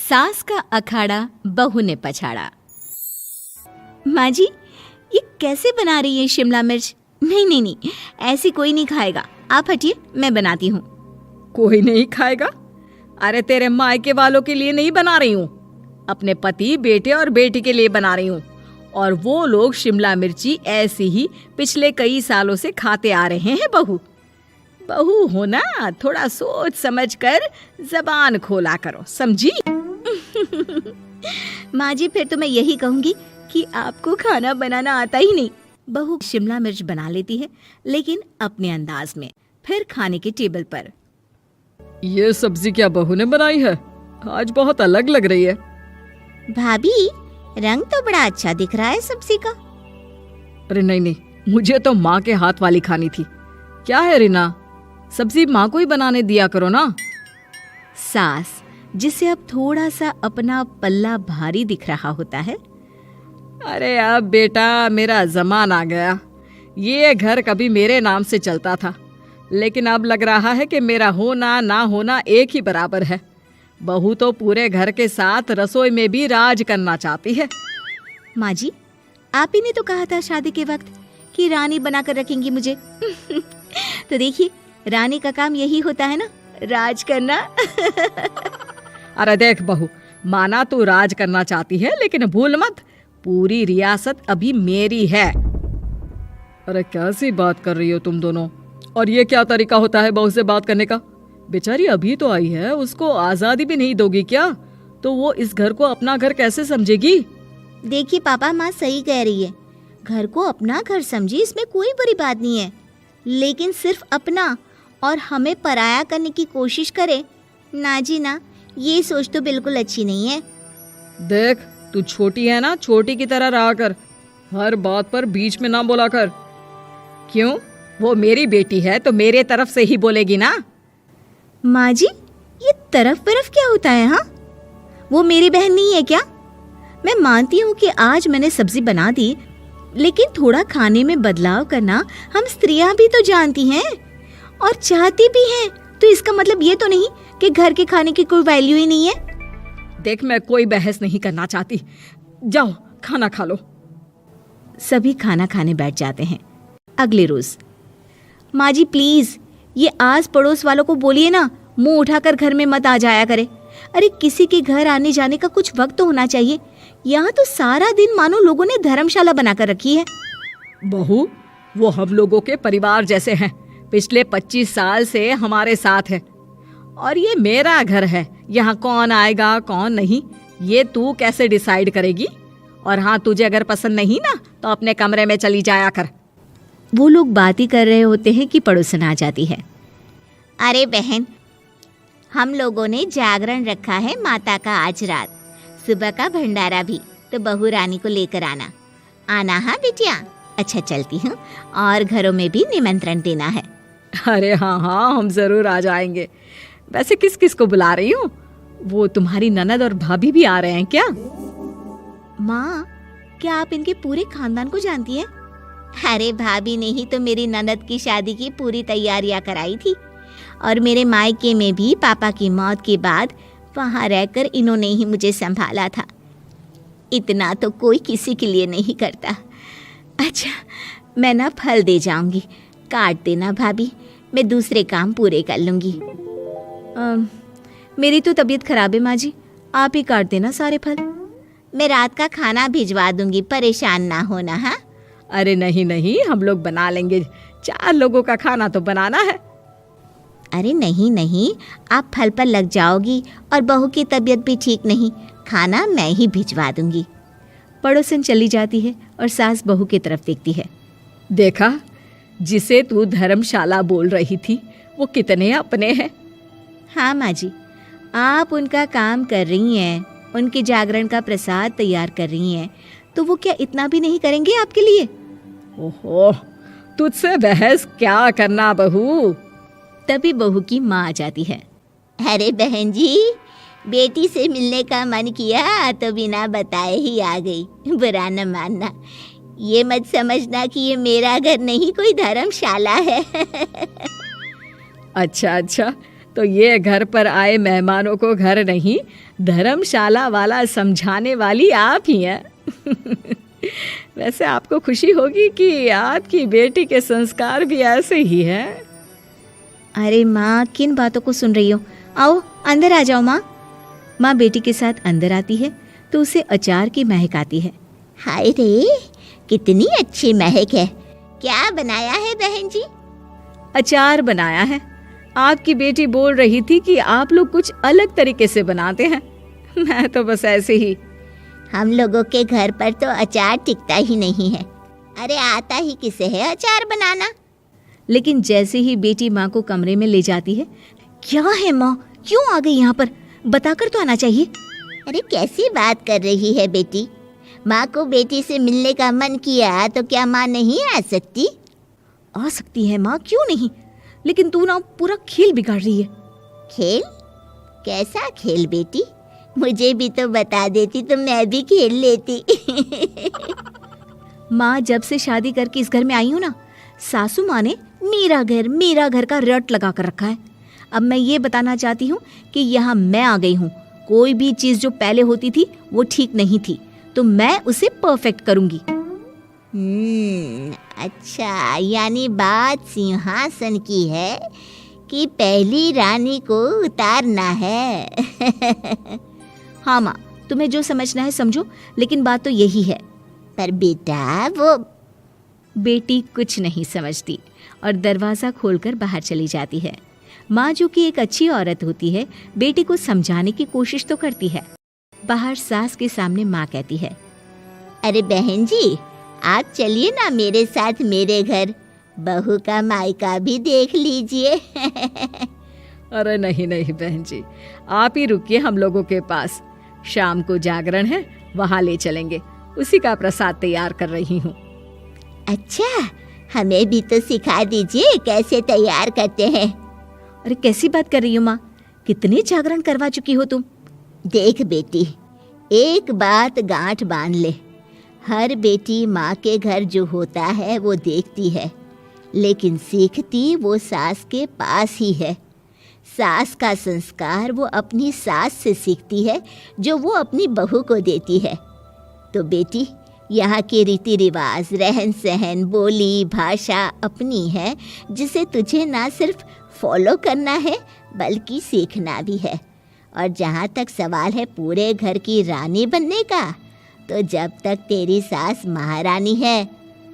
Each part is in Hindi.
सास का अखाड़ा बहू ने पछाड़ा। माँ जी, ये कैसे बना रही है शिमला मिर्च? नहीं नहीं नहीं, ऐसी कोई नहीं खाएगा। आप हटिए, मैं बनाती हूँ। कोई नहीं खाएगा? अरे तेरे मायके वालों के लिए नहीं बना रही हूँ, अपने पति, बेटे और बेटी के लिए बना रही हूँ। और वो लोग शिमला मिर्ची ऐसी ही पिछले कई सालों से खाते आ रहे हैं। बहू बहू हो ना, थोड़ा सोच समझ कर जबान खोला करो, समझी? माँ जी, फिर तो मैं यही कहूँगी कि आपको खाना बनाना आता ही नहीं। बहू शिमला मिर्च बना लेती है, लेकिन अपने अंदाज में। फिर खाने के टेबल पर, ये सब्जी क्या बहू ने बनाई है? आज बहुत अलग लग रही है। भाभी, रंग तो बड़ा अच्छा दिख रहा है सब्जी का। अरे नहीं नहीं, मुझे तो माँ के हाथ वाली खानी थी। क्या है रीना, सब्जी माँ को ही बनाने दिया करो ना। सास, जिसे अब थोड़ा सा अपना पल्ला भारी दिख रहा होता है। अरे अब बेटा मेरा जमाना आ गया। ये घर कभी मेरे नाम से चलता था, लेकिन अब लग रहा है कि मेरा होना ना होना एक ही बराबर है। बहू तो पूरे घर के साथ रसोई में भी राज करना चाहती है। माँ जी, आप ही ने तो कहा था शादी के वक्त कि रानी बनाकर रखेंगी मुझे। तो देखिए, रानी का काम यही होता है ना, राज करना। अरे देख बहू, माना तू राज करना चाहती है, लेकिन भूल मत, पूरी रियासत अभी मेरी है। अरे कैसी बात कर रही हो तुम दोनों? और ये क्या तरीका होता है बहू से बात करने का? बेचारी अभी तो आई है, उसको आजादी भी नहीं दोगी क्या? तो वो इस घर को अपना घर कैसे समझेगी? देखिए पापा, माँ सही कह रही है। घर को अपना घर समझी, इसमें कोई बुरी बात नहीं है। लेकिन सिर्फ अपना और हमें पराया करने की कोशिश करे ना जी ना, ये सोच तो बिल्कुल अच्छी नहीं है। देख, तू छोटी है ना, छोटी की तरह रहा कर। हर बात पर बीच में ना बोला कर। क्यों? वो मेरी बेटी है तो मेरे तरफ से ही बोलेगी ना। माँ जी, ये तरफ क्या होता है? हाँ, वो मेरी बहन नहीं है क्या? मैं मानती हूँ कि आज मैंने सब्जी बना दी, लेकिन थोड़ा खाने में बदलाव करना हम स्त्रियां भी तो जानती हैं और चाहती भी हैं। तो इसका मतलब ये तो नहीं कि घर के खाने की कोई वैल्यू ही नहीं है। देख, मैं कोई बहस नहीं करना चाहती, जाओ खाना खा लो। सभी खाना खाने बैठ जाते हैं। अगले रोज, माँ जी प्लीज, ये आस पड़ोस वालों को बोलिए ना, मुंह उठाकर घर में मत आ जाया करे। अरे किसी के घर आने जाने का कुछ वक्त तो होना चाहिए। यहाँ तो सारा दिन मानो लोगों ने धर्मशाला बनाकर रखी है। बहू, वो हम लोगों के परिवार जैसे हैं, पिछले 25 साल से हमारे साथ है। और ये मेरा घर है, यहाँ कौन आएगा कौन नहीं ये तू कैसे डिसाइड करेगी? और हाँ, तुझे अगर पसंद नहीं ना तो अपने कमरे में चली जाया कर। वो लोग बात ही कर रहे होते हैं कि पड़ोसन आ जाती है। अरे बहन, हम लोगों ने जागरण रखा है माता का आज रात, सुबह का भंडारा भी, तो बहू रानी को लेकर आना। आना हाँ बिटिया? अच्छा चलती हूँ, और घरों में भी निमंत्रण देना है। अरे हाँ हाँ, हम जरूर आ जाएंगे। वैसे किस किस को बुला रही हूँ? वो तुम्हारी ननद और भाभी भी आ रहे हैं क्या? माँ, क्या आप इनके पूरे खानदान को जानती हैं? अरे भाभी ने ही तो मेरी ननद की शादी की पूरी तैयारियां कराई थी, और मेरे मायके में भी पापा की मौत के बाद वहाँ रहकर इन्होंने ही मुझे संभाला था। इतना तो कोई किसी के लिए नहीं करता। अच्छा, मैं ना फल दे जाऊंगी, काट देना भाभी, मैं दूसरे काम पूरे कर लूंगी। मेरी तो तबीयत खराब है माँ जी, आप ही काट देना सारे फल। मैं रात का खाना भिजवा दूंगी, परेशान ना होना। हाँ? अरे नहीं नहीं, हम लोग बना लेंगे, 4 लोगों का खाना तो बनाना है। अरे नहीं नहीं, आप फल पर लग जाओगी, और बहू की तबीयत भी ठीक नहीं, खाना मैं ही भिजवा दूंगी। पड़ोसन चली जाती है और सास बहू की तरफ देखती है। देखा, जिसे तू धर्मशाला बोल रही थी वो कितने अपने हैं। हाँ माँ जी, आप उनका काम कर रही हैं, उनके जागरण का प्रसाद तैयार कर रही हैं, तो वो क्या इतना भी नहीं करेंगे आपके लिए? ओहो, तुझसे बहस क्या करना बहू। तभी बहू की माँ आ जाती है। अरे बहन जी, बेटी से मिलने का मन किया तो बिना बताए ही आ गई, बुरा न मानना। ये मत समझना कि ये मेरा घर नहीं, कोई धर्मशाला है। अच्छा अच्छा, तो ये घर पर आए मेहमानों को घर नहीं धर्मशाला वाला समझाने वाली आप ही हैं। वैसे आपको खुशी होगी कि आपकी बेटी के संस्कार भी ऐसे ही हैं। अरे माँ, किन बातों को सुन रही हो? आओ अंदर आ जाओ माँ। माँ बेटी के साथ अंदर आती है तो उसे अचार की महक आती है। हाय रे, कितनी अच्छी महक है। क्या बनाया है बहन जी? अचार बनाया है। आपकी बेटी बोल रही थी कि आप लोग कुछ अलग तरीके से बनाते हैं। मैं तो बस ऐसे ही। हम लोगों के घर पर तो अचार टिकता ही नहीं है। अरे आता ही किसे है अचार बनाना? लेकिन जैसे ही बेटी माँ को कमरे में ले जाती है, क्या है माँ, क्यों आ गई यहाँ पर? बताकर तो आना चाहिए। अरे कैसी बात कर रही है बेटी? माँ को बेटी से मिलने का मन किया तो क्या माँ नहीं आ सकती? आ सकती है माँ, क्यों नहीं, लेकिन तू ना पूरा खेल बिगाड़ रही है। खेल? कैसा खेल बेटी? मुझे भी तो बता देती तो मैं भी खेल लेती। माँ, जब से शादी करके इस घर में आई हूँ ना, सासू माँ ने मेरा घर का रट लगा कर रखा है। अब मैं ये बताना चाहती हूँ कि यहाँ मैं आ गई हूँ। कोई भी चीज़ जो पहले होती थी वो ठीक नहीं थी, तो मैं उसे परफेक्ट करूँगी। अच्छा, यानी बात सिंहासन की है कि पहली रानी को उतारना है। हाँ माँ, तुम्हें जो समझना है समझो, लेकिन बात तो यही है। पर बेटा वो... बेटी कुछ नहीं समझती और दरवाज़ा खोलकर बाहर चली जाती है। माँ, जो कि एक अच्छी औरत होती है, बेटी को समझाने की कोशिश तो करती है। बाहर सास के सामने माँ कहती है, अरे बहन जी, आप चलिए ना मेरे साथ मेरे घर, बहू का मायका भी देख लीजिए। अरे नहीं नहीं बहन जी, आप ही रुकिए हम लोगों के पास। शाम को जागरण है, वहाँ ले चलेंगे। उसी का प्रसाद तैयार कर रही हूँ। अच्छा, हमें भी तो सिखा दीजिए कैसे तैयार करते हैं। अरे कैसी बात कर रही हो माँ, कितने जागरण करवा चुकी हो तुम? देख बेटी, एक बात गांठ बांध ले, हर बेटी माँ के घर जो होता है वो देखती है, लेकिन सीखती वो सास के पास ही है। सास का संस्कार वो अपनी सास से सीखती है, जो वो अपनी बहू को देती है। तो बेटी, यहाँ के रीति रिवाज, रहन सहन, बोली भाषा अपनी है, जिसे तुझे ना सिर्फ फॉलो करना है बल्कि सीखना भी है। और जहाँ तक सवाल है पूरे घर की रानी बनने का, तो जब तक तेरी सास महारानी है,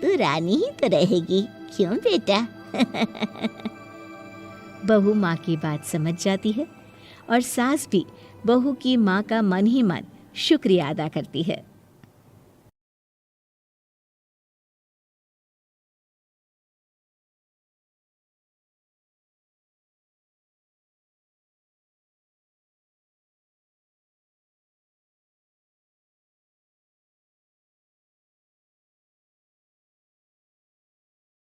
तू रानी ही तो रहेगी। क्यों बेटा? बहू माँ की बात समझ जाती है और सास भी बहू की माँ का मन ही मन शुक्रिया अदा करती है।